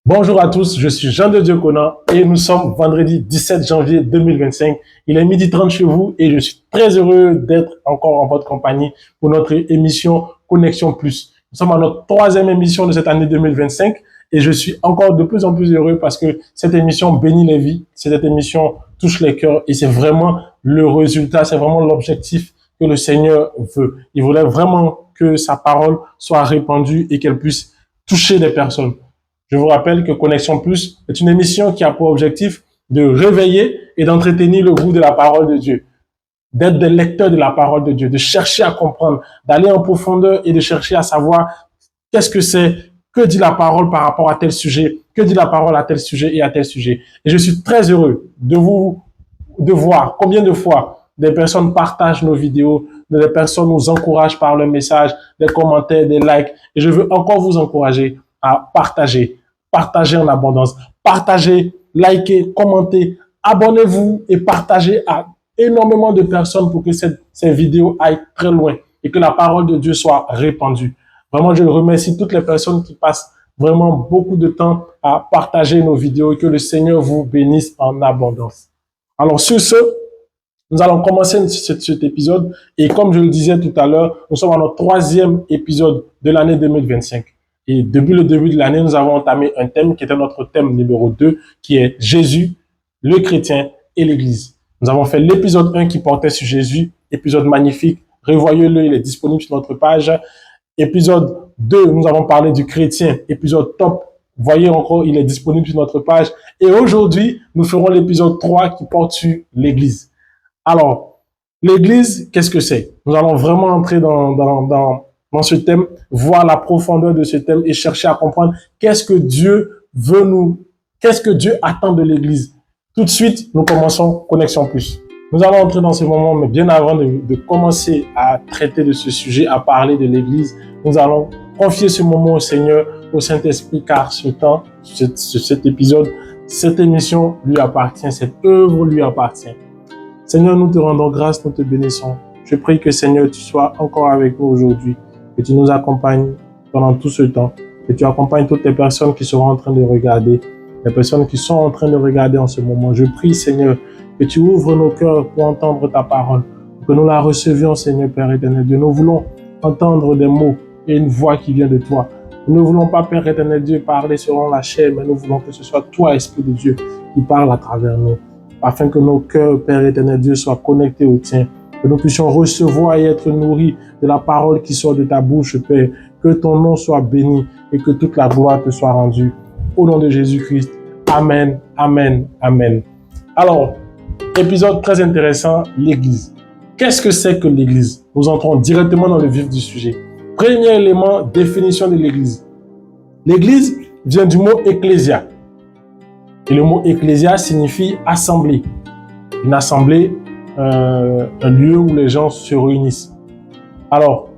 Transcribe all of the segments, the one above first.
Bonjour à tous, je suis Jean de Dieu Conan et nous sommes vendredi 17 janvier 2025. Il est 12h30 chez vous et je suis très heureux d'être encore en votre compagnie pour notre émission Connexion Plus. Nous sommes à notre troisième émission de cette année 2025 et je suis encore de plus en plus heureux parce que cette émission bénit les vies, cette émission touche les cœurs et c'est vraiment le résultat, c'est vraiment l'objectif que le Seigneur veut. Il voulait vraiment que sa parole soit répandue et qu'elle puisse toucher des personnes. Je vous rappelle que Connexion Plus est une émission qui a pour objectif de réveiller et d'entretenir le goût de la parole de Dieu, d'être des lecteurs de la parole de Dieu, de chercher à comprendre, d'aller en profondeur et de chercher à savoir qu'est-ce que c'est, que dit la parole par rapport à tel sujet, que dit la parole à tel sujet et à tel sujet. Et je suis très heureux de voir combien de fois des personnes partagent nos vidéos, des personnes nous encouragent par le message, des commentaires, des likes. Et je veux encore vous encourager à partager en abondance, partager, liker, commenter, abonnez-vous et partagez à énormément de personnes pour que ces vidéos aillent très loin et que la parole de Dieu soit répandue. Vraiment, je remercie toutes les personnes qui passent vraiment beaucoup de temps à partager nos vidéos et que le Seigneur vous bénisse en abondance. Alors, sur ce, nous allons commencer cet épisode et comme je le disais tout à l'heure, nous sommes à notre troisième épisode de l'année 2025. Et depuis le début de l'année, nous avons entamé un thème qui était notre thème numéro 2, qui est Jésus, le chrétien et l'Église. Nous avons fait l'épisode 1 qui portait sur Jésus, épisode magnifique, revoyez-le, il est disponible sur notre page. Épisode 2, nous avons parlé du chrétien, épisode top, voyez encore, il est disponible sur notre page. Et aujourd'hui, nous ferons l'épisode 3 qui porte sur l'Église. Alors, l'Église, qu'est-ce que c'est? Nous allons vraiment entrer dans ce thème, voir la profondeur de ce thème et chercher à comprendre qu'est-ce que Dieu attend de l'Église. Tout de suite, nous commençons Connexion Plus. Nous allons entrer dans ce moment, mais bien avant de commencer à traiter de ce sujet, à parler de l'Église, nous allons confier ce moment au Seigneur, au Saint-Esprit, car cet épisode, cette émission lui appartient, cette œuvre lui appartient. Seigneur, nous te rendons grâce, nous te bénissons. Je prie que, Seigneur, tu sois encore avec nous aujourd'hui, que tu nous accompagnes pendant tout ce temps, que tu accompagnes toutes les personnes qui seront en train de regarder, les personnes qui sont en train de regarder en ce moment. Je prie, Seigneur, que tu ouvres nos cœurs pour entendre ta parole, que nous la recevions, Seigneur Père éternel Dieu. Nous voulons entendre des mots et une voix qui vient de toi. Nous ne voulons pas, Père éternel Dieu, parler selon la chair, mais nous voulons que ce soit toi, Esprit de Dieu, qui parle à travers nous, afin que nos cœurs, Père éternel Dieu, soient connectés au tien, que nous puissions recevoir et être nourris de la parole qui sort de ta bouche, Père, que ton nom soit béni et que toute la gloire te soit rendue. Au nom de Jésus-Christ. Amen, amen, amen. Alors, épisode très intéressant, l'Église. Qu'est-ce que c'est que l'Église? Nous entrons directement dans le vif du sujet. Premier élément, définition de l'Église. L'Église vient du mot ecclésia. Et le mot ecclésia signifie assemblée. Une assemblée, un lieu où les gens se réunissent. Alors,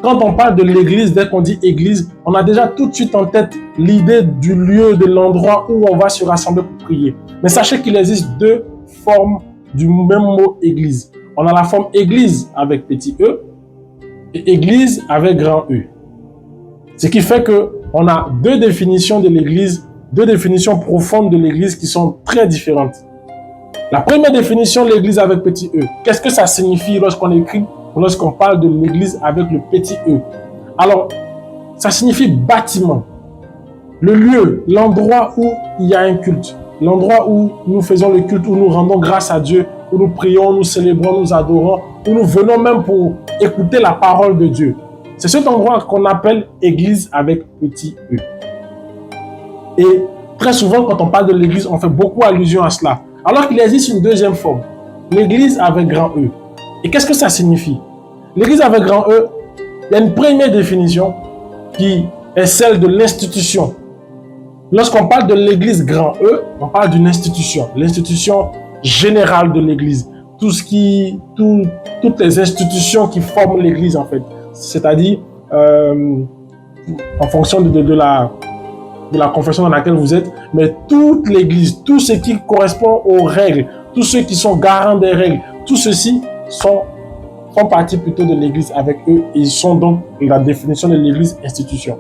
quand on parle de l'Église, dès qu'on dit Église, on a déjà tout de suite en tête l'idée du lieu, de l'endroit où on va se rassembler pour prier. Mais sachez qu'il existe deux formes du même mot Église. On a la forme Église avec petit e et Église avec grand E. Ce qui fait qu'on a deux définitions de l'Église, deux définitions profondes de l'Église qui sont très différentes. La première définition, l'Église avec petit e. Qu'est-ce que ça signifie lorsqu'on parle de l'Église avec le petit e? Alors, ça signifie bâtiment. Le lieu, l'endroit où il y a un culte. L'endroit où nous faisons le culte, où nous rendons grâce à Dieu, où nous prions, nous célébrons, nous adorons, où nous venons même pour écouter la parole de Dieu. C'est cet endroit qu'on appelle Église avec petit e. Et très souvent, quand on parle de l'Église, on fait beaucoup allusion à cela. Alors qu'il existe une deuxième forme, l'Église avec grand E. Et qu'est-ce que ça signifie? L'Église avec grand E, il y a une première définition qui est celle de l'institution. Lorsqu'on parle de l'Église grand E, on parle d'une institution, l'institution générale de l'Église. Toutes les institutions qui forment l'Église en fait. C'est-à-dire, en fonction de la confession dans laquelle vous êtes, mais toute l'Église, tout ce qui correspond aux règles, tous ceux qui sont garants des règles, tout ceci font partie plutôt de l'Église avec eux et ils sont donc la définition de l'Église institution.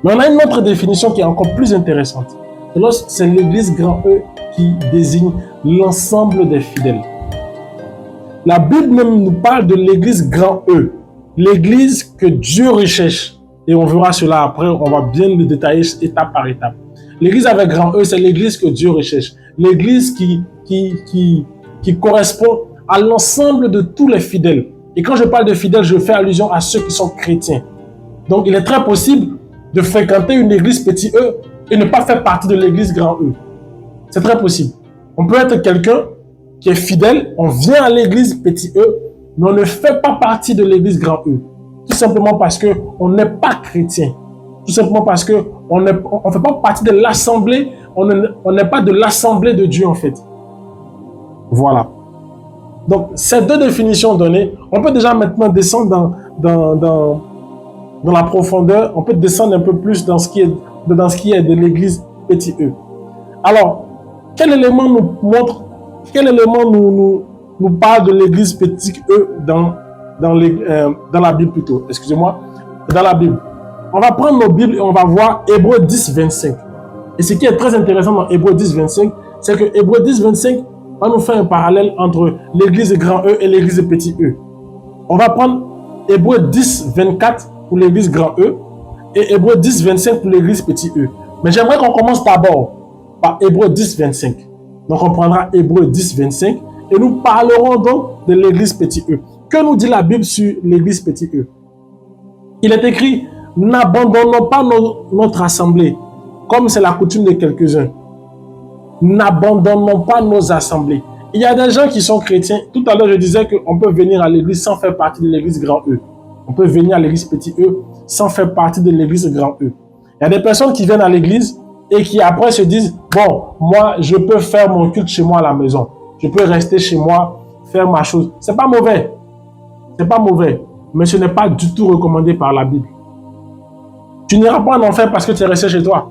Mais on a une autre définition qui est encore plus intéressante. C'est l'église grand E qui désigne l'ensemble des fidèles. La Bible même nous parle de l'église grand E, l'église que Dieu recherche. Et on verra cela après, on va bien le détailler étape par étape. L'église avec grand E, c'est l'église que Dieu recherche. L'église qui correspond à l'ensemble de tous les fidèles. Et quand je parle de fidèles, je fais allusion à ceux qui sont chrétiens. Donc, il est très possible de fréquenter une église petit E et ne pas faire partie de l'église grand E. C'est très possible. On peut être quelqu'un qui est fidèle, on vient à l'église petit E, mais on ne fait pas partie de l'église grand E. Tout simplement parce qu'on n'est pas chrétien. Tout simplement parce qu'on ne fait pas partie de l'assemblée, on n'est pas de l'assemblée de Dieu en fait. Voilà. Donc, ces deux définitions données, on peut déjà maintenant descendre dans la profondeur, on peut descendre un peu plus dans ce qui est de l'église petit E. Alors, quel élément nous montre, quel élément nous parle de l'église petit E dans la Bible plutôt, excusez-moi, dans la Bible. On va prendre nos Bibles et on va voir Hébreux 10, 25. Et ce qui est très intéressant dans Hébreux 10, 25, c'est que Hébreux 10, 25 va nous faire un parallèle entre l'église grand E et l'église petit E. On va prendre Hébreux 10, 24 pour l'église grand E et Hébreux 10, 25 pour l'église petit E. Mais j'aimerais qu'on commence d'abord par Hébreux 10, 25. Donc on prendra Hébreux 10, 25 et nous parlerons donc de l'église petit E. Que nous dit la Bible sur l'église petit E? Il est écrit: n'abandonnons pas notre assemblée, comme c'est la coutume de quelques-uns. N'abandonnons pas nos assemblées. Il y a des gens qui sont chrétiens. Tout à l'heure, je disais qu'on peut venir à l'église sans faire partie de l'église grand E. On peut venir à l'église petit E sans faire partie de l'église grand E. Il y a des personnes qui viennent à l'église et qui après se disent: bon, moi, je peux faire mon culte chez moi à la maison. Je peux rester chez moi, faire ma chose. C'est pas mauvais. C'est pas mauvais. Mais ce n'est pas du tout recommandé par la Bible. Tu n'iras pas en enfer parce que tu es resté chez toi.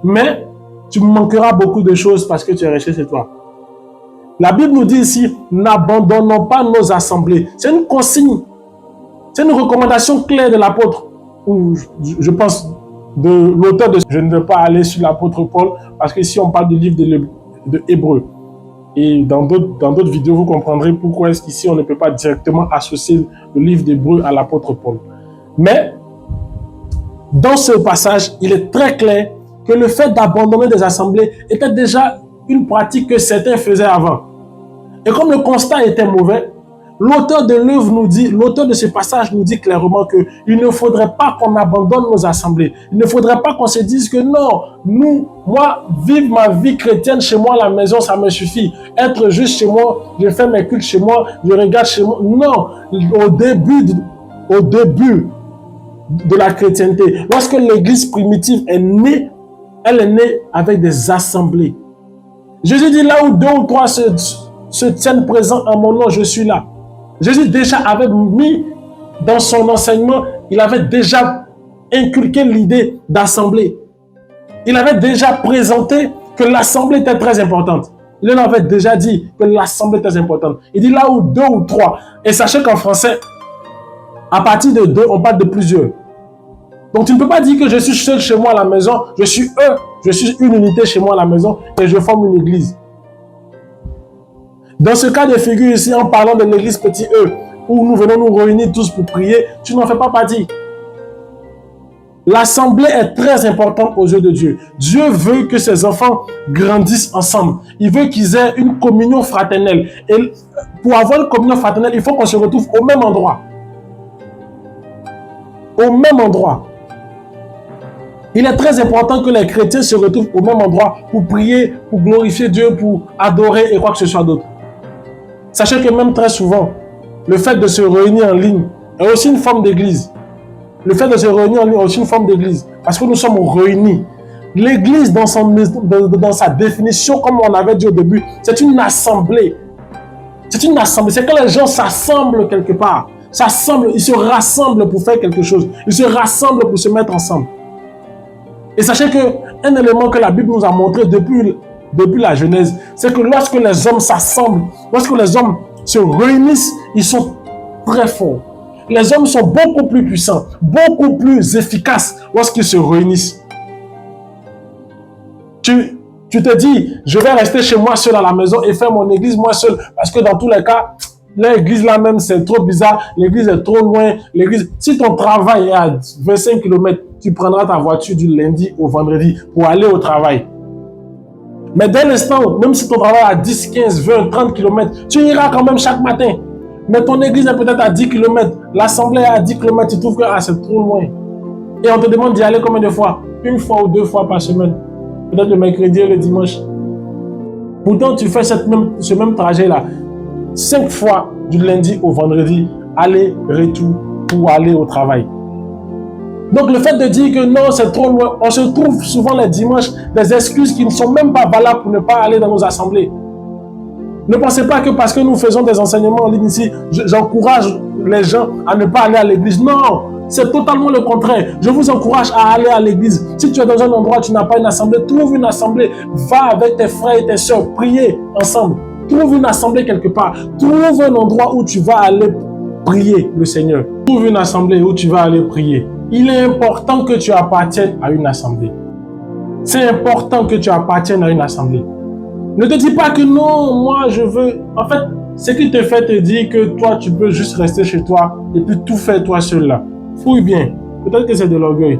Mais tu manqueras beaucoup de choses parce que tu es resté chez toi. La Bible nous dit ici: n'abandonnons pas nos assemblées. C'est une consigne. C'est une recommandation claire de l'apôtre. Ou je pense de l'auteur de... Je ne vais pas aller sur l'apôtre Paul parce que ici on parle du livre de Hébreux. Et dans d'autres vidéos, vous comprendrez pourquoi est-ce qu'ici on ne peut pas directement associer le livre d'Hébreux à l'apôtre Paul. Mais dans ce passage, il est très clair que le fait d'abandonner des assemblées était déjà une pratique que certains faisaient avant. Et comme le constat était mauvais, l'auteur de l'œuvre nous dit, l'auteur de ce passage nous dit clairement qu'il ne faudrait pas qu'on abandonne nos assemblées. Il ne faudrait pas qu'on se dise que non, moi, vivre ma vie chrétienne chez moi à la maison, ça me suffit. Être juste chez moi, je fais mes cultes chez moi, je regarde chez moi. Non, au début de la chrétienté, lorsque l'église primitive est née, elle est née avec des assemblées. Jésus dit: là où 2 ou 3 se tiennent présents en mon nom, je suis là. Jésus déjà avait mis dans son enseignement, il avait déjà inculqué l'idée d'assemblée. Il avait déjà présenté que l'assemblée était très importante. Il en avait déjà dit que l'assemblée était très importante. Il dit là où 2 ou 3. Et sachez qu'en français, à partir de 2, on parle de plusieurs. Donc tu ne peux pas dire que je suis seul chez moi à la maison, je suis une unité chez moi à la maison et je forme une église. Dans ce cas de figure ici, en parlant de l'église petit E, où nous venons nous réunir tous pour prier, tu n'en fais pas partie. L'assemblée est très importante aux yeux de Dieu. Dieu veut que ses enfants grandissent ensemble. Il veut qu'ils aient une communion fraternelle. Et pour avoir une communion fraternelle, il faut qu'on se retrouve au même endroit. Au même endroit. Il est très important que les chrétiens se retrouvent au même endroit pour prier, pour glorifier Dieu, pour adorer et quoi que ce soit d'autre. Sachez que même très souvent, le fait de se réunir en ligne est aussi une forme d'église. Le fait de se réunir en ligne est aussi une forme d'église. Parce que nous sommes réunis. L'église, dans sa définition, comme on avait dit au début, c'est une assemblée. C'est une assemblée. C'est quand les gens s'assemblent quelque part. Ils se rassemblent pour faire quelque chose. Ils se rassemblent pour se mettre ensemble. Et sachez qu'un élément que la Bible nous a montré depuis la Genèse, c'est que lorsque les hommes s'assemblent, lorsque les hommes se réunissent, ils sont très forts. Les hommes sont beaucoup plus puissants, beaucoup plus efficaces lorsqu'ils se réunissent. Tu te dis, je vais rester chez moi seul à la maison et faire mon église moi seul. Parce que dans tous les cas, l'église là même, c'est trop bizarre. L'église est trop loin. L'église, si ton travail est à 25 km, tu prendras ta voiture du lundi au vendredi pour aller au travail. Mais dès l'instant, même si ton travail est à 10, 15, 20, 30 km, tu iras quand même chaque matin. Mais ton église est peut-être à 10 km. L'assemblée est à 10 km. Tu trouves que c'est trop loin. Et on te demande d'y aller combien de fois? Une fois ou deux fois par semaine. Peut-être le mercredi et le dimanche. Pourtant, tu fais ce même trajet-là 5 fois du lundi au vendredi, aller-retour pour aller au travail. Donc, le fait de dire que non, c'est trop loin, on se trouve souvent les dimanches des excuses qui ne sont même pas valables pour ne pas aller dans nos assemblées. Ne pensez pas que parce que nous faisons des enseignements en ligne ici, j'encourage les gens à ne pas aller à l'église. Non, c'est totalement le contraire. Je vous encourage à aller à l'église. Si tu es dans un endroit où tu n'as pas une assemblée, trouve une assemblée. Va avec tes frères et tes sœurs, priez ensemble. Trouve une assemblée quelque part. Trouve un endroit où tu vas aller prier le Seigneur. Trouve une assemblée où tu vas aller prier. Il est important que tu appartiennes à une assemblée. C'est important que tu appartiennes à une assemblée. Ne te dis pas que non, moi je veux... En fait, ce qui te fait te dire que toi, tu peux juste rester chez toi et puis tout faire toi seul là. Fouille bien. Peut-être que c'est de l'orgueil.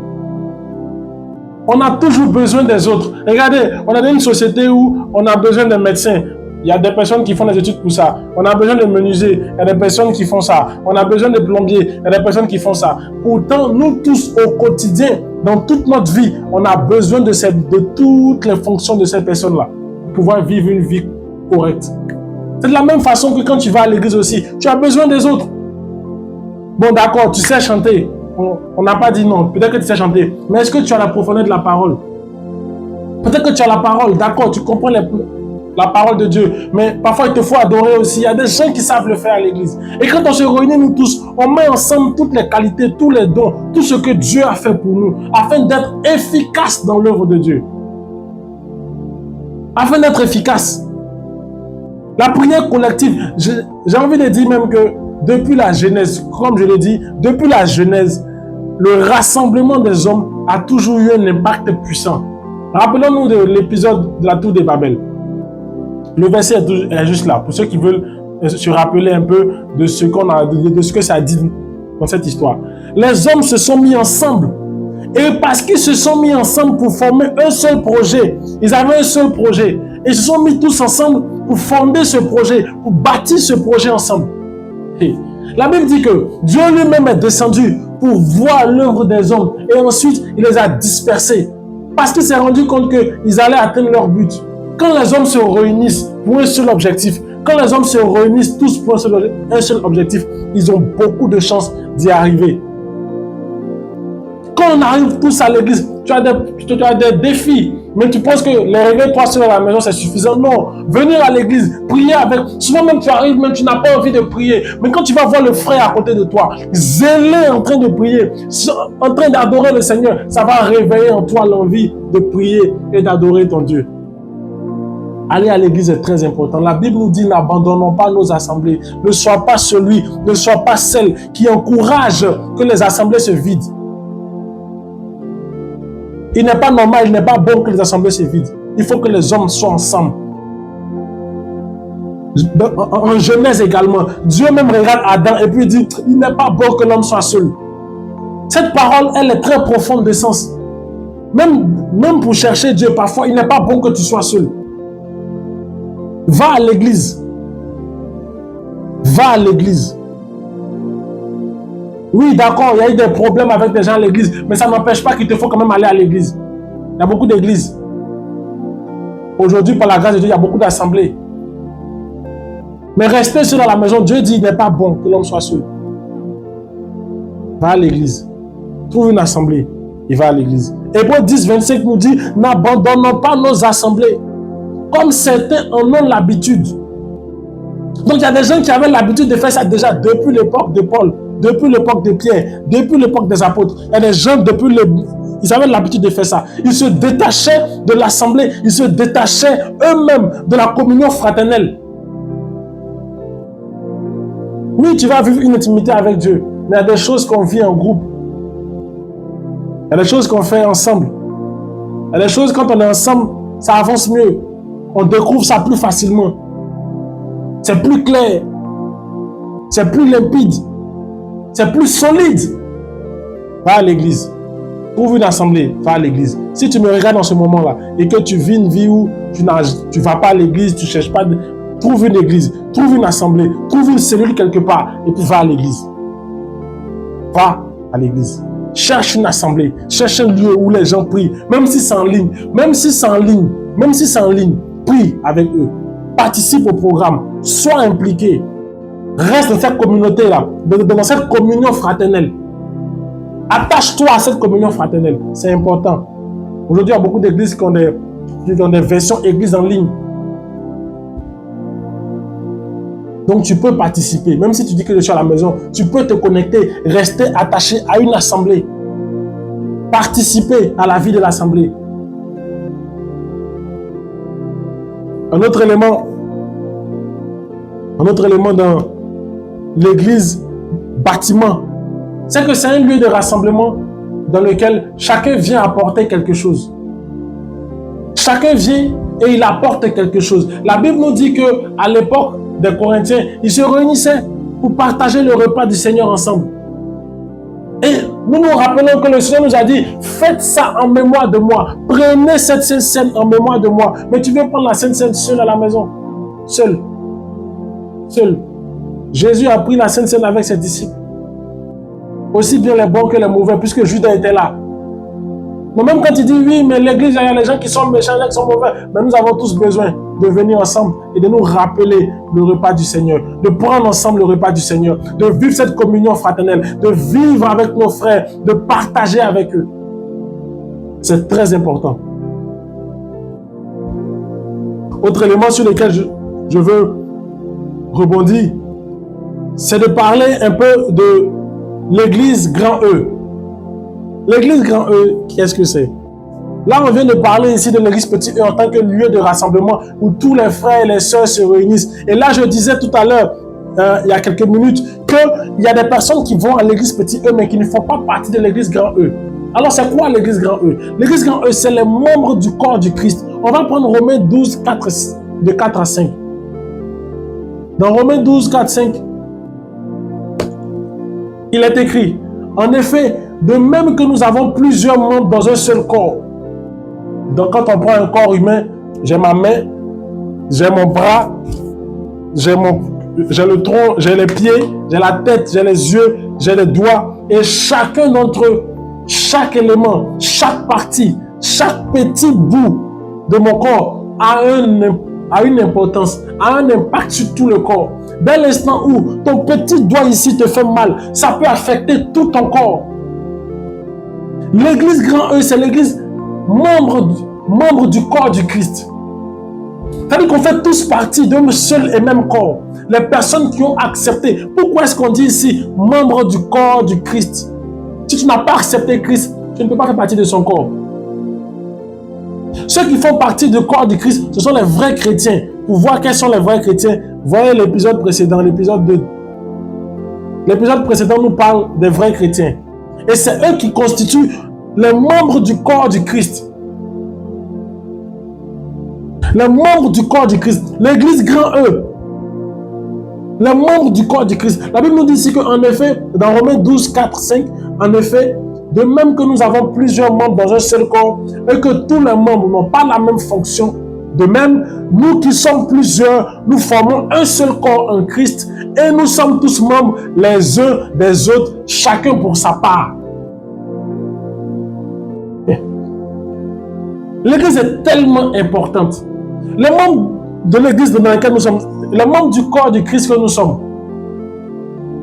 On a toujours besoin des autres. Regardez, on est dans une société où on a besoin de médecins. Il y a des personnes qui font des études pour ça. On a besoin de menuisiers. Il y a des personnes qui font ça. On a besoin de plombiers. Il y a des personnes qui font ça. Pourtant, nous tous, au quotidien, dans toute notre vie, on a besoin de toutes les fonctions de ces personnes-là pour pouvoir vivre une vie correcte. C'est de la même façon que quand tu vas à l'église aussi, tu as besoin des autres. Bon, d'accord, tu sais chanter. On n'a pas dit non. Peut-être que tu sais chanter. Mais est-ce que tu as la profondeur de la parole? Peut-être que tu as la parole. D'accord, tu comprends la parole de Dieu. Mais parfois, il te faut adorer aussi. Il y a des gens qui savent le faire à l'église. Et quand on se réunit, nous tous, on met ensemble toutes les qualités, tous les dons, tout ce que Dieu a fait pour nous, afin d'être efficace dans l'œuvre de Dieu. Afin d'être efficace. La prière collective, j'ai envie de dire même que depuis la Genèse, comme je l'ai dit, depuis la Genèse, le rassemblement des hommes a toujours eu un impact puissant. Rappelons-nous de l'épisode de la tour de Babel. Le verset est juste là, pour ceux qui veulent se rappeler un peu de ce que ça dit dans cette histoire. Les hommes se sont mis ensemble. Et parce qu'ils se sont mis ensemble pour former un seul projet, ils avaient un seul projet. Et ils se sont mis tous ensemble pour fonder ce projet, pour bâtir ce projet ensemble. Et la Bible dit que Dieu lui-même est descendu pour voir l'œuvre des hommes. Et ensuite, il les a dispersés. Parce qu'il s'est rendu compte qu'ils allaient atteindre leur but. Quand les hommes se réunissent pour un seul objectif, quand les hommes se réunissent tous pour un seul objectif, ils ont beaucoup de chances d'y arriver. Quand on arrive tous à l'église, tu as des défis, mais tu penses que les réveils toi seul à la maison c'est suffisant. Non, venir à l'église, prier avec, souvent même tu arrives, même tu n'as pas envie de prier, mais quand tu vas voir le frère à côté de toi, zélé en train de prier, en train d'adorer le Seigneur, ça va réveiller en toi l'envie de prier et d'adorer ton Dieu. Aller à l'église est très important. La Bible nous dit, n'abandonnons pas nos assemblées. Ne sois pas celui, ne sois pas celle qui encourage que les assemblées se vident. Il n'est pas normal, il n'est pas bon que les assemblées se vident. Il faut que les hommes soient ensemble. En Genèse également, Dieu même regarde Adam et puis dit, il n'est pas bon que l'homme soit seul. Cette parole, elle est très profonde de sens. Même pour chercher Dieu, parfois, il n'est pas bon que tu sois seul. Va à l'église. Va à l'église. Oui, d'accord, il y a eu des problèmes avec des gens à l'église, mais ça n'empêche pas qu'il te faut quand même aller à l'église. Il y a beaucoup d'églises. Aujourd'hui, par la grâce de Dieu, il y a beaucoup d'assemblées. Mais rester seul à la maison, Dieu dit, il n'est pas bon que l'homme soit seul. Va à l'église. Trouve une assemblée et va à l'église. Hébreux 10, 25 nous dit, n'abandonnons pas nos assemblées, comme certains en ont l'habitude. Donc il y a des gens qui avaient l'habitude de faire ça déjà depuis l'époque de Paul, depuis l'époque de Pierre, depuis l'époque des apôtres. Il y a des gens ils avaient l'habitude de faire ça. Ils se détachaient de l'assemblée, ils se détachaient eux-mêmes de la communion fraternelle. Oui, tu vas vivre une intimité avec Dieu, Mais il y a des choses qu'on vit en groupe. Il y a des choses qu'on fait ensemble. Il y a des choses, quand on est ensemble, ça avance mieux. On découvre ça plus facilement. C'est plus clair. C'est plus limpide. C'est plus solide. Va à l'église. Trouve une assemblée. Va à l'église. Si tu me regardes dans ce moment-là et que tu vis une vie où tu ne vas pas à l'église, tu ne cherches pas, trouve une église, trouve une assemblée, trouve une cellule quelque part et puis va à l'église. Va à l'église. Cherche une assemblée. Cherche un lieu où les gens prient. Même si c'est en ligne. Même si c'est en ligne. Même si c'est en ligne. Prie avec eux. Participe au programme. Sois impliqué. Reste dans cette communauté-là. Dans cette communion fraternelle. Attache-toi à cette communion fraternelle. C'est important. Aujourd'hui, il y a beaucoup d'églises qui ont des versions églises en ligne. Donc, tu peux participer. Même si tu dis que je suis à la maison, tu peux te connecter, rester attaché à une assemblée. Participer à la vie de l'assemblée. Un autre élément dans l'église bâtiment, c'est que c'est un lieu de rassemblement dans lequel chacun vient apporter quelque chose. Chacun vient et il apporte quelque chose. La Bible nous dit qu'à l'époque des Corinthiens, ils se réunissaient pour partager le repas du Seigneur ensemble. Et nous nous rappelons que le Seigneur nous a dit, faites ça en mémoire de moi. Prenez cette Sainte Seine en mémoire de moi. Mais tu veux prendre la Sainte Seine seul à la maison. Seul. Seul. Jésus a pris la Sainte Seine avec ses disciples. Aussi bien les bons que les mauvais, puisque Judas était là. Mais même quand il dit oui, mais l'église, il y a les gens qui sont méchants, les gens qui sont mauvais. Mais nous avons tous besoin de venir ensemble et de nous rappeler le repas du Seigneur, de prendre ensemble le repas du Seigneur, de vivre cette communion fraternelle, de vivre avec nos frères, de partager avec eux. C'est très important. Autre élément sur lequel je veux rebondir, c'est de parler un peu de l'église grand E. L'église grand E, qu'est-ce que c'est? Là, on vient de parler ici de l'église petit E en tant que lieu de rassemblement où tous les frères et les sœurs se réunissent. Et là, je disais tout à l'heure, il y a quelques minutes, qu'il y a des personnes qui vont à l'église petit E, mais qui ne font pas partie de l'église grand E. Alors, c'est quoi l'église grand E? L'église grand E, c'est les membres du corps du Christ. On va prendre Romains 12, 4, de 4 à 5. Dans Romains 12, 4, 5, il est écrit, en effet, de même que nous avons plusieurs membres dans un seul corps. Donc quand on prend un corps humain, j'ai ma main, j'ai mon bras, j'ai le tronc, j'ai les pieds, j'ai la tête, j'ai les yeux, j'ai les doigts. Et chacun d'entre eux, chaque élément, chaque partie, chaque petit bout de mon corps a une importance, a un impact sur tout le corps. Dès l'instant où ton petit doigt ici te fait mal, ça peut affecter tout ton corps. L'église grand E, c'est l'église membre du corps du Christ. C'est-à-dire qu'on fait tous partie d'un seul et même corps. Les personnes qui ont accepté. Pourquoi est-ce qu'on dit ici membre du corps du Christ? Si tu n'as pas accepté Christ, tu ne peux pas faire partie de son corps. Ceux qui font partie du corps du Christ, ce sont les vrais chrétiens. Pour voir quels sont les vrais chrétiens, voyez l'épisode précédent, l'épisode 2. L'épisode précédent nous parle des vrais chrétiens. Et c'est eux qui constituent les membres du corps du Christ. Les membres du corps du Christ. L'église grand E. Les membres du corps du Christ. La Bible nous dit ici qu'en effet, dans Romains 12, 4, 5, en effet, de même que nous avons plusieurs membres dans un seul corps et que tous les membres n'ont pas la même fonction, de même, nous qui sommes plusieurs, nous formons un seul corps en Christ et nous sommes tous membres les uns des autres, chacun pour sa part. L'église est tellement importante. Les membres de l'église dans laquelle nous sommes, les membres du corps du Christ que nous sommes,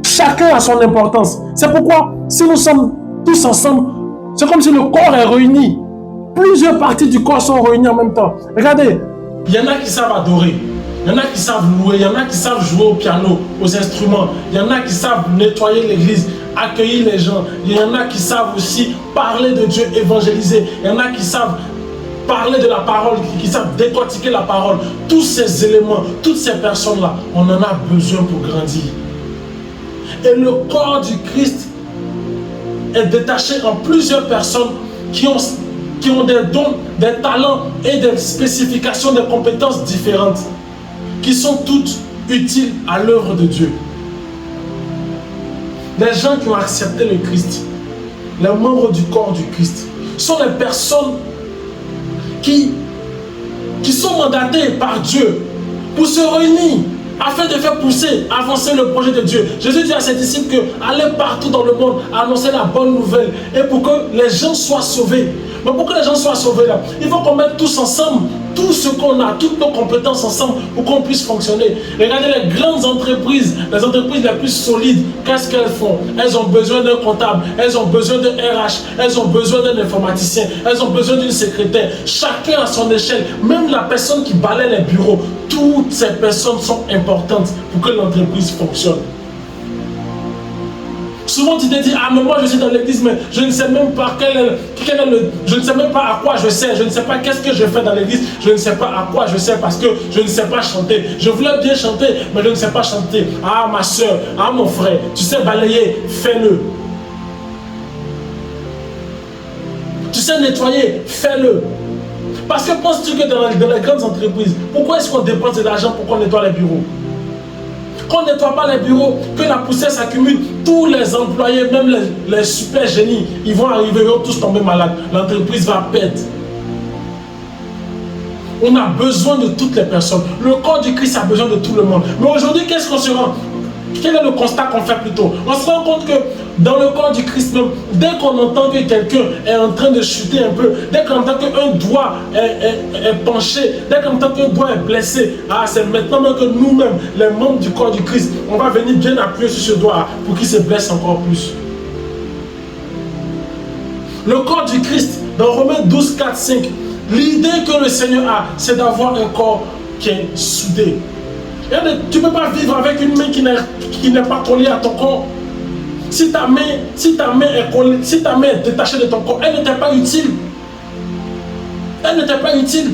chacun a son importance. C'est pourquoi, si nous sommes tous ensemble, c'est comme si le corps est réuni. Plusieurs parties du corps sont réunies en même temps. Regardez, il y en a qui savent adorer, il y en a qui savent louer, il y en a qui savent jouer au piano, aux instruments, il y en a qui savent nettoyer l'église, accueillir les gens, il y en a qui savent aussi parler de Dieu, évangéliser, il y en a qui savent parler de la parole, qui savent décortiquer la parole. Tous ces éléments, toutes ces personnes-là, on en a besoin pour grandir. Et le corps du Christ est détaché en plusieurs personnes qui ont des dons, des talents et des spécifications, des compétences différentes, qui sont toutes utiles à l'œuvre de Dieu. Les gens qui ont accepté le Christ, les membres du corps du Christ, sont les personnes qui sont mandatées par Dieu pour se réunir afin de faire pousser, avancer le projet de Dieu. Jésus dit à ses disciples que allez partout dans le monde, annoncer la bonne nouvelle et pour que les gens soient sauvés. Mais pour que les gens soient sauvés là, il faut qu'on mette tous ensemble tout ce qu'on a, toutes nos compétences ensemble pour qu'on puisse fonctionner. Regardez les grandes entreprises, les entreprises les plus solides, qu'est-ce qu'elles font? Elles ont besoin d'un comptable, elles ont besoin d'un RH, elles ont besoin d'un informaticien, elles ont besoin d'une secrétaire. Chacun à son échelle, même la personne qui balaie les bureaux, toutes ces personnes sont importantes pour que l'entreprise fonctionne. Souvent tu te dis, ah mais moi je suis dans l'église mais je ne sais même pas je ne sais même pas à quoi je sers, je ne sais pas qu'est-ce que je fais dans l'église, je ne sais pas à quoi je sers parce que je ne sais pas chanter. Je voulais bien chanter mais je ne sais pas chanter. Ah ma soeur, ah mon frère, tu sais balayer, fais-le. Tu sais nettoyer, fais-le. Parce que penses-tu que dans les grandes entreprises, pourquoi est-ce qu'on dépense de l'argent pour qu'on nettoie les bureaux? Qu'on ne nettoie pas les bureaux, que la poussière s'accumule, tous les employés, même les super génies, ils vont arriver, ils vont tous tomber malades. L'entreprise va perdre. On a besoin de toutes les personnes. Le corps du Christ a besoin de tout le monde. Mais aujourd'hui, qu'est-ce qu'on se rend? Quel est le constat qu'on fait plutôt? On se rend compte que dans le corps du Christ même, dès qu'on entend que quelqu'un est en train de chuter un peu, dès qu'on entend qu'un doigt est penché, dès qu'on entend qu'un doigt est blessé, ah, c'est maintenant même que nous-mêmes, les membres du corps du Christ, on va venir bien appuyer sur ce doigt pour qu'il se blesse encore plus. Le corps du Christ, dans Romains 12, 4, 5, l'idée que le Seigneur a, c'est d'avoir un corps qui est soudé. Tu ne peux pas vivre avec une main qui n'est pas collée à ton corps. Si ta main est détachée de ton corps, elle n'était pas utile. Elle n'était pas utile.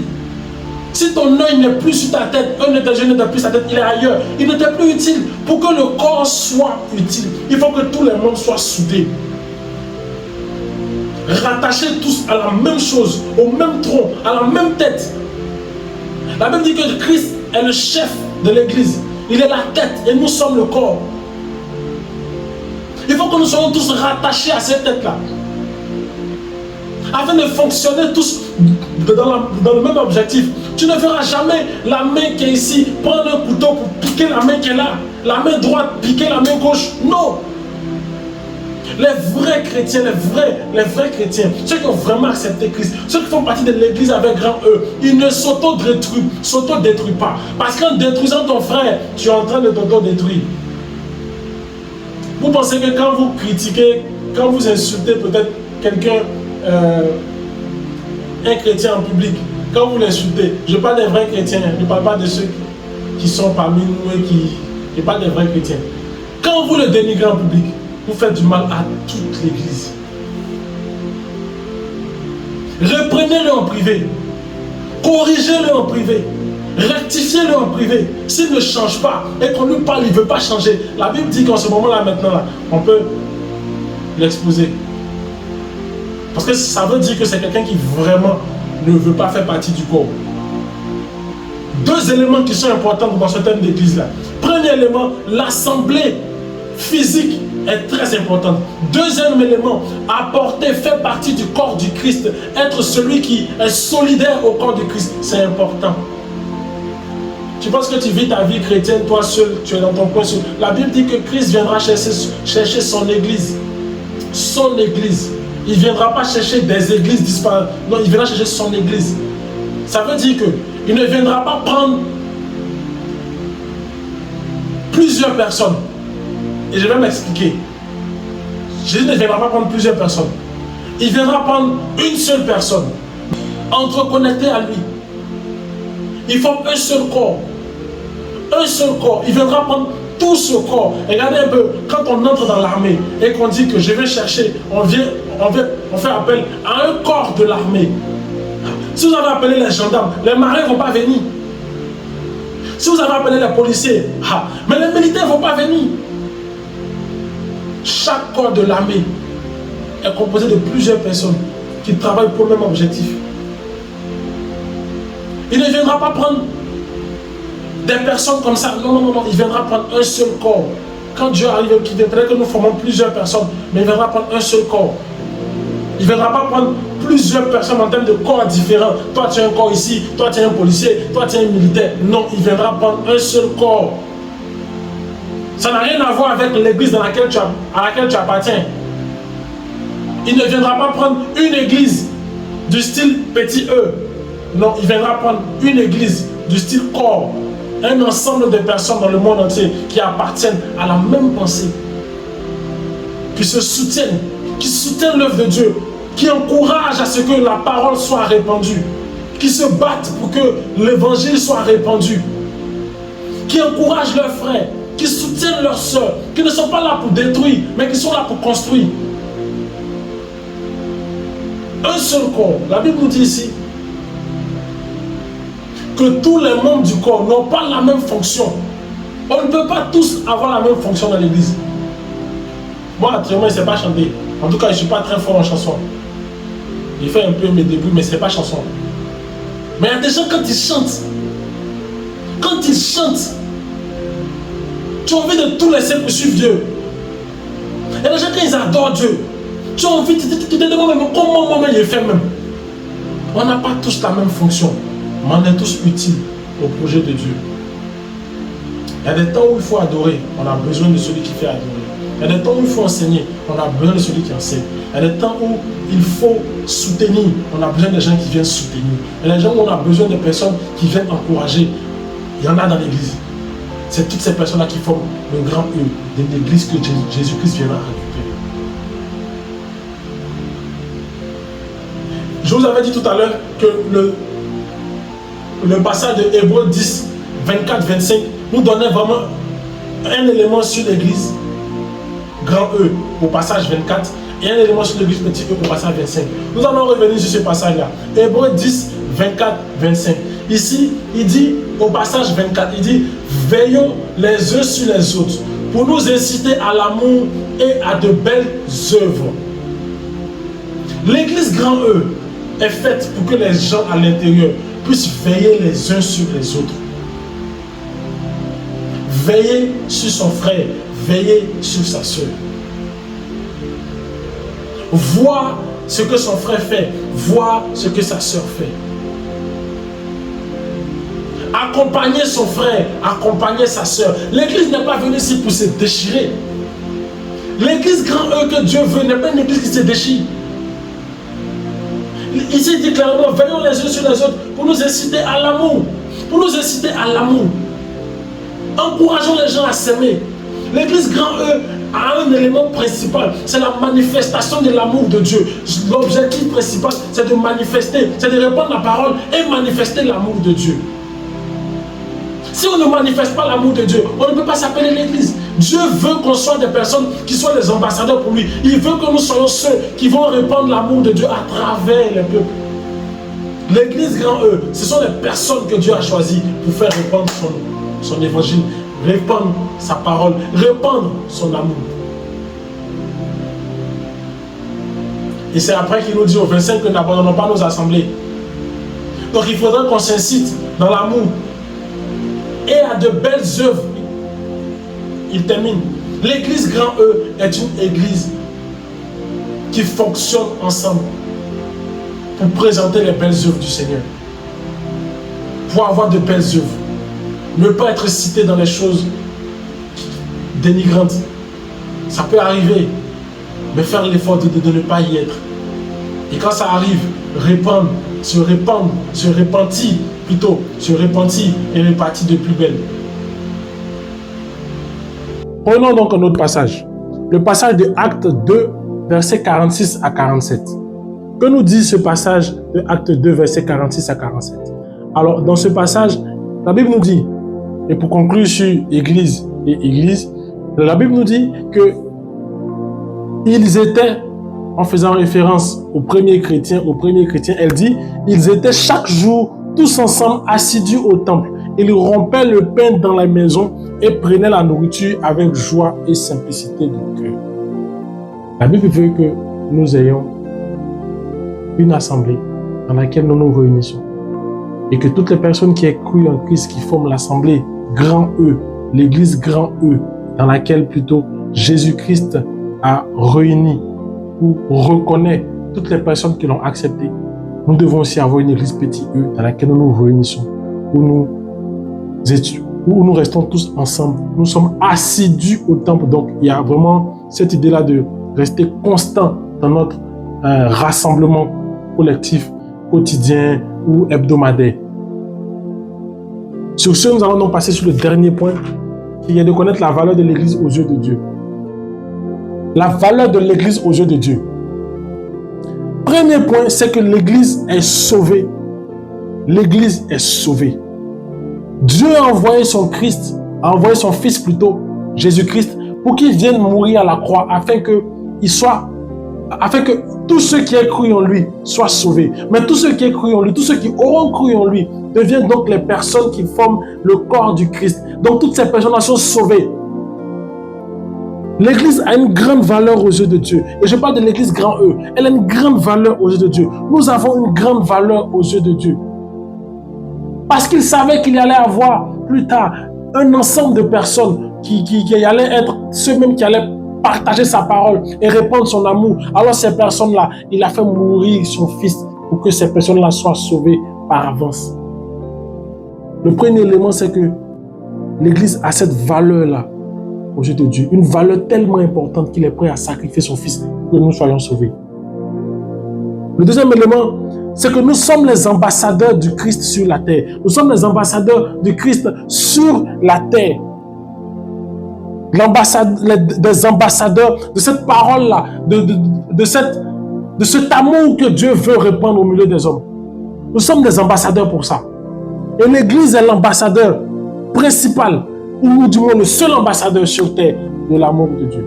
Si ton œil n'est plus sur ta tête, un de tes yeux n'est plus sur ta tête, il est ailleurs. Il n'était plus utile. Pour que le corps soit utile, il faut que tous les membres soient soudés. Rattachés tous à la même chose, au même tronc, à la même tête. La Bible dit que Christ est le chef de l'église. Il est la tête et nous sommes le corps. Il faut que nous soyons tous rattachés à cette tête-là. Afin de fonctionner tous dans le même objectif. Tu ne verras jamais la main qui est ici prendre un couteau pour piquer la main qui est là. La main droite piquer la main gauche. Non. Les vrais chrétiens, les vrais chrétiens, ceux qui ont vraiment accepté Christ, ceux qui font partie de l'église avec grand E, ils ne s'auto-détruisent pas. Parce qu'en détruisant ton frère, tu es en train de t'auto-détruire. Vous pensez que quand vous critiquez, quand vous insultez peut-être quelqu'un, un chrétien en public, quand vous l'insultez, je parle des vrais chrétiens, je ne parle pas de ceux qui sont parmi nous et je parle des vrais chrétiens. Quand vous le dénigrez en public, vous faites du mal à toute l'église. Reprenez-le en privé. Corrigez-le en privé. Rectifiez-le en privé. S'il ne change pas et qu'on lui parle, il ne veut pas changer. La Bible dit qu'en ce moment-là, maintenant, là, on peut l'exposer. Parce que ça veut dire que c'est quelqu'un qui vraiment ne veut pas faire partie du corps. Deux éléments qui sont importants dans ce thème d'église-là. Premier élément, l'assemblée physique est très importante. Deuxième élément, apporter, faire partie du corps du Christ, être celui qui est solidaire au corps du Christ, c'est important. Tu penses que tu vis ta vie chrétienne, toi seul, tu es dans ton coin seul. La Bible dit que Christ viendra chercher son église. Son église. Il ne viendra pas chercher des églises disparues. Non, il viendra chercher son église. Ça veut dire qu'il ne viendra pas prendre plusieurs personnes. Et je vais m'expliquer. Jésus ne viendra pas prendre plusieurs personnes. Il viendra prendre une seule personne. Entreconnecté à lui. Il forme un seul corps. Un seul corps. Il viendra prendre tout ce corps. Regardez un peu, quand on entre dans l'armée et qu'on dit que je vais chercher, on fait appel à un corps de l'armée. Si vous avez appelé les gendarmes, les marins ne vont pas venir. Si vous avez appelé les policiers, mais les militaires ne vont pas venir. Chaque corps de l'armée est composé de plusieurs personnes qui travaillent pour le même objectif. Il ne viendra pas prendre des personnes comme ça. Non, non, non, non. Il viendra prendre un seul corps. Quand Dieu arrive, il viendra que nous formons plusieurs personnes, mais il viendra prendre un seul corps. Il ne viendra pas prendre plusieurs personnes en termes de corps différents. Toi, tu as un corps ici, toi, tu es un policier, toi, tu es un militaire. Non, il viendra prendre un seul corps. Ça n'a rien à voir avec l'église à laquelle tu appartiens. Il ne viendra pas prendre une église du style petit E. Non, il viendra prendre une église du style corps. Un ensemble de personnes dans le monde entier qui appartiennent à la même pensée. Qui se soutiennent, qui soutiennent l'œuvre de Dieu, qui encouragent à ce que la parole soit répandue, qui se battent pour que l'évangile soit répandu, qui encouragent leurs frères, qui soutiennent leurs sœurs, qui ne sont pas là pour détruire, mais qui sont là pour construire. Un seul corps. La Bible nous dit ici que tous les membres du corps n'ont pas la même fonction. On ne peut pas tous avoir la même fonction dans l'église. Moi, actuellement, je ne sais pas chanter. En tout cas, je ne suis pas très fort en chanson. J'ai fait un peu mes débuts, mais ce n'est pas chanson. Mais il y a des gens, quand ils chantent, tu as envie de tout laisser pour suivre Dieu. Il y a des gens, quand ils adorent Dieu, tu as envie de te demander comment moi-même je fais même. On n'a pas tous la même fonction, mais on est tous utiles au projet de Dieu. Il y a des temps où il faut adorer, on a besoin de celui qui fait adorer. Il y a des temps où il faut enseigner, on a besoin de celui qui enseigne. Il y a des temps où il faut soutenir, on a besoin de gens qui viennent soutenir. Il y a des gens où on a besoin de personnes qui viennent encourager. Il y en a dans l'église. C'est toutes ces personnes-là qui forment le grand E de l'église que Jésus-Christ viendra récupérer. Je vous avais dit tout à l'heure que le passage de Hébreux 10, 24-25 nous donnait vraiment un élément sur l'église grand E au passage 24 et un élément sur l'église petit E au passage 25. Nous allons revenir sur ce passage-là. Hébreux 10, 24-25. Ici, il dit au passage 24, il dit « Veillons les uns sur les autres pour nous inciter à l'amour et à de belles œuvres. » L'église grand E est faite pour que les gens à l'intérieur puissent veiller les uns sur les autres. Veiller sur son frère, veiller sur sa soeur. Voir ce que son frère fait, voir ce que sa soeur fait. Accompagner son frère, accompagner sa soeur. L'église n'est pas venue ici pour se déchirer. L'église grand E que Dieu veut n'est pas une église qui se déchire. Ici, il dit clairement, veillons les uns sur les autres pour nous inciter à l'amour. Pour nous inciter à l'amour. Encourageons les gens à s'aimer. L'église grand E a un élément principal, c'est la manifestation de l'amour de Dieu. L'objectif principal, c'est de manifester, c'est de répandre la parole et manifester l'amour de Dieu. Si on ne manifeste pas l'amour de Dieu, on ne peut pas s'appeler l'église. Dieu veut qu'on soit des personnes qui soient des ambassadeurs pour lui. Il veut que nous soyons ceux qui vont répandre l'amour de Dieu à travers les peuples. L'église grand E, ce sont les personnes que Dieu a choisies pour faire répandre son évangile, répandre sa parole, répandre son amour. Et c'est après qu'il nous dit au 25 que nous n'abandonnons pas nos assemblées. Donc il faudra qu'on s'incite dans l'amour et à de belles œuvres. Il termine. L'église grand E est une église qui fonctionne ensemble pour présenter les belles œuvres du Seigneur. Pour avoir de belles œuvres. Ne pas être cité dans les choses dénigrantes. Ça peut arriver, mais faire l'effort de ne pas y être. Et quand ça arrive, répandre, se repentir plutôt, se repentir et repartir de plus belle. Prenons donc un autre passage. Le passage de Actes 2, versets 46 à 47. Que nous dit ce passage de Actes 2, versets 46 à 47? Alors, dans ce passage, la Bible nous dit, et pour conclure sur Église et Église, la Bible nous dit que ils étaient, en faisant référence aux premiers chrétiens, elle dit, ils étaient chaque jour tous ensemble assidus au temple. Ils rompaient le pain dans la maison et prenaient la nourriture avec joie et simplicité de cœur. La Bible veut que nous ayons une assemblée dans laquelle nous nous réunissons. Et que toutes les personnes qui aient cru en Christ, qui forment l'assemblée, grand E, l'église grand E, dans laquelle plutôt Jésus-Christ a réuni ou reconnaît toutes les personnes qui l'ont accepté. Nous devons aussi avoir une église petit E dans laquelle nous nous réunissons, où nous restons tous ensemble. Nous sommes assidus au temple. Donc, il y a vraiment cette idée-là de rester constant dans notre rassemblement collectif, quotidien ou hebdomadaire. Sur ce, nous allons donc passer sur le dernier point, qui est de connaître la valeur de l'Église aux yeux de Dieu. La valeur de l'Église aux yeux de Dieu. Premier point, c'est que l'Église est sauvée. L'Église est sauvée. Dieu a envoyé son Christ, a envoyé son Fils plutôt, Jésus-Christ, pour qu'il vienne mourir à la croix, afin que tous ceux qui aient cru en lui soient sauvés. Mais tous ceux qui aient cru en lui, tous ceux qui auront cru en lui, deviennent donc les personnes qui forment le corps du Christ. Donc toutes ces personnes sont sauvées. L'Église a une grande valeur aux yeux de Dieu. Et je parle de l'Église grand E. Elle a une grande valeur aux yeux de Dieu. Nous avons une grande valeur aux yeux de Dieu. Parce qu'il savait qu'il y allait avoir plus tard un ensemble de personnes qui allaient être ceux-mêmes qui allaient partager sa parole et répandre son amour. Alors ces personnes-là, il a fait mourir son Fils pour que ces personnes-là soient sauvées par avance. Le premier élément, c'est que l'Église a cette valeur-là aux yeux de Dieu. Une valeur tellement importante qu'il est prêt à sacrifier son Fils pour que nous soyons sauvés. Le deuxième élément, c'est que nous sommes les ambassadeurs du Christ sur la terre. Nous sommes les ambassadeurs du Christ sur la terre. Des ambassadeurs de cette parole-là, de cet amour que Dieu veut répandre au milieu des hommes. Nous sommes des ambassadeurs pour ça. Et l'Église est l'ambassadeur principal, ou du moins le seul ambassadeur sur terre de l'amour de Dieu.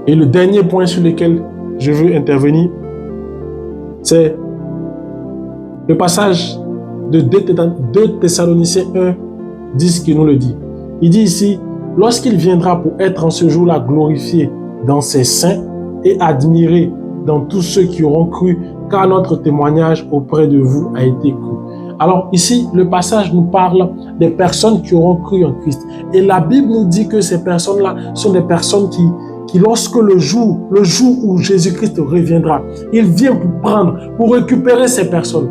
Et le dernier point sur lequel je veux intervenir, c'est le passage de 2 Thessaloniciens 1, 10 qui nous le dit. Il dit ici, lorsqu'il viendra pour être en ce jour-là glorifié dans ses saints et admiré dans tous ceux qui auront cru, car notre témoignage auprès de vous a été cru. Alors ici, le passage nous parle des personnes qui auront cru en Christ. Et la Bible nous dit que ces personnes-là sont des personnes qui lorsque le jour où Jésus-Christ reviendra, il vient pour prendre, pour récupérer ces personnes.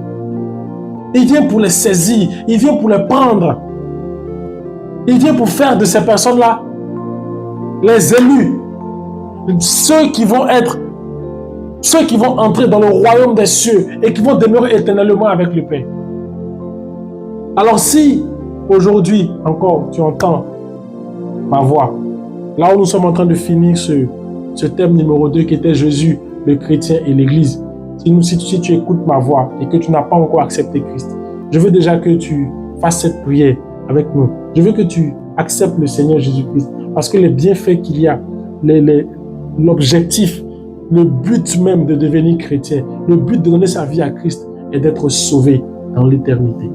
Il vient pour les saisir, il vient pour les prendre. Il vient pour faire de ces personnes-là les élus, ceux qui vont entrer dans le royaume des cieux et qui vont demeurer éternellement avec le Père. Alors si aujourd'hui encore tu entends ma voix, là où nous sommes en train de finir ce thème numéro 2 qui était Jésus, le chrétien et l'Église, si tu écoutes ma voix et que tu n'as pas encore accepté Christ, je veux déjà que tu fasses cette prière avec nous. Je veux que tu acceptes le Seigneur Jésus-Christ parce que les bienfaits qu'il y a, l'objectif, le but même de devenir chrétien, le but de donner sa vie à Christ est d'être sauvé dans l'éternité.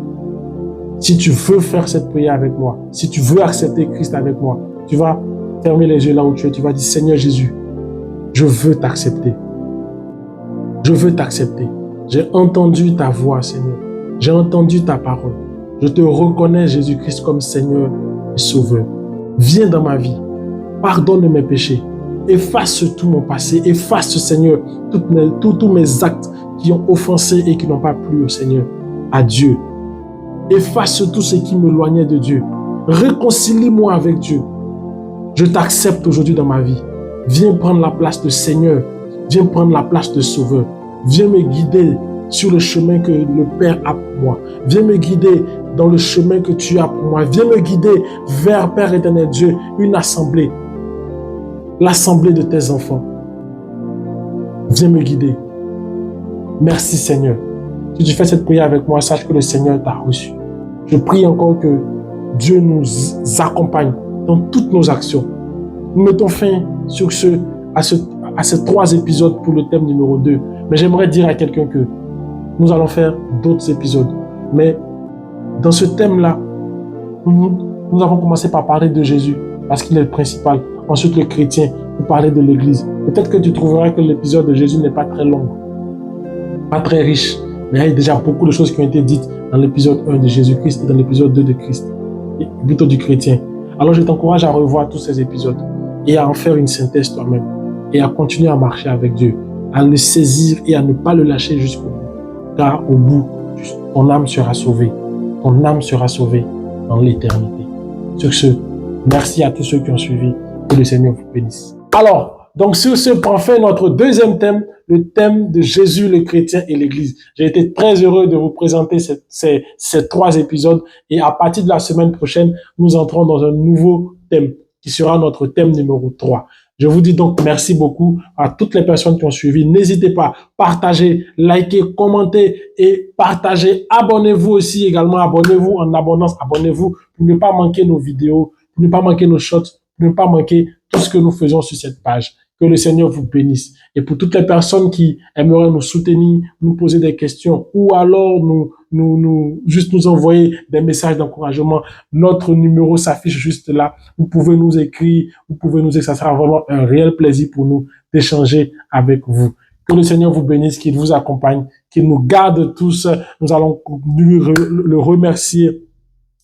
Si tu veux faire cette prière avec moi, si tu veux accepter Christ avec moi, tu vas fermer les yeux là où tu es, tu vas dire Seigneur Jésus, je veux t'accepter. Je veux t'accepter. J'ai entendu ta voix, Seigneur. J'ai entendu ta parole. Je te reconnais, Jésus-Christ, comme Seigneur et Sauveur. Viens dans ma vie. Pardonne mes péchés. Efface tout mon passé. Efface, Seigneur, tous mes actes qui ont offensé et qui n'ont pas plu au Seigneur, à Dieu. Efface tout ce qui m'éloignait de Dieu. Réconcilie-moi avec Dieu. Je t'accepte aujourd'hui dans ma vie. Viens prendre la place de Seigneur. Viens prendre la place de Sauveur. Viens me guider sur le chemin que le Père a pour moi. Viens me guider dans le chemin que tu as pour moi. Viens me guider vers, Père éternel Dieu, une assemblée. L'assemblée de tes enfants. Viens me guider. Merci Seigneur. Si tu fais cette prière avec moi, sache que le Seigneur t'a reçu. Je prie encore que Dieu nous accompagne dans toutes nos actions. Nous mettons fin à ces 3 épisodes pour le thème numéro 2. Mais j'aimerais dire à quelqu'un que nous allons faire d'autres épisodes. Mais dans ce thème-là, nous avons commencé par parler de Jésus parce qu'il est le principal. ensuite le chrétien pour parler de l'église. Peut-être que tu trouveras que l'épisode de Jésus n'est pas très long, pas très riche, mais il y a déjà beaucoup de choses qui ont été dites dans l'épisode 1 de Jésus-Christ et dans l'épisode 2 de Christ, et plutôt du chrétien. Alors je t'encourage à revoir tous ces épisodes et à en faire une synthèse toi-même et à continuer à marcher avec Dieu, à le saisir et à ne pas le lâcher jusqu'au bout. Car au bout, ton âme sera sauvée. Ton âme sera sauvée dans l'éternité. Sur ce, merci à tous ceux qui ont suivi. Que le Seigneur vous bénisse. Alors, donc sur ce, prend fin notre deuxième thème, le thème de Jésus, le chrétien et l'Église. J'ai été très heureux de vous présenter ces 3 épisodes et à partir de la semaine prochaine, nous entrons dans un nouveau thème qui sera notre thème numéro 3. Je vous dis donc merci beaucoup à toutes les personnes qui ont suivi. N'hésitez pas, partagez, likez, commentez et partagez. Abonnez-vous aussi également. Abonnez-vous en abondance. Abonnez-vous pour ne pas manquer nos vidéos, pour ne pas manquer nos shorts, pour ne pas manquer tout ce que nous faisons sur cette page. Que le Seigneur vous bénisse. Et pour toutes les personnes qui aimeraient nous soutenir, nous poser des questions ou alors juste nous envoyer des messages d'encouragement, notre numéro s'affiche juste là. Vous pouvez nous écrire, ça sera vraiment un réel plaisir pour nous d'échanger avec vous. Que le Seigneur vous bénisse, qu'il vous accompagne, qu'il nous garde tous. Nous allons le remercier.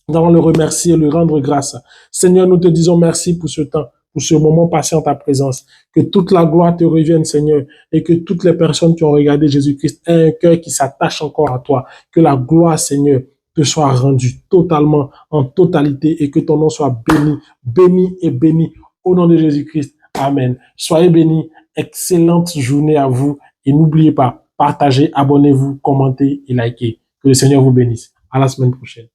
Nous allons le remercier, le rendre grâce. Seigneur, nous te disons merci pour ce temps, pour ce moment passé en ta présence. Que toute la gloire te revienne, Seigneur, et que toutes les personnes qui ont regardé Jésus-Christ aient un cœur qui s'attache encore à toi. Que la gloire, Seigneur, te soit rendue totalement, en totalité, et que ton nom soit béni, béni et béni au nom de Jésus-Christ. Amen. Soyez bénis. Excellente journée à vous. Et n'oubliez pas, partagez, abonnez-vous, commentez et likez. Que le Seigneur vous bénisse. À la semaine prochaine.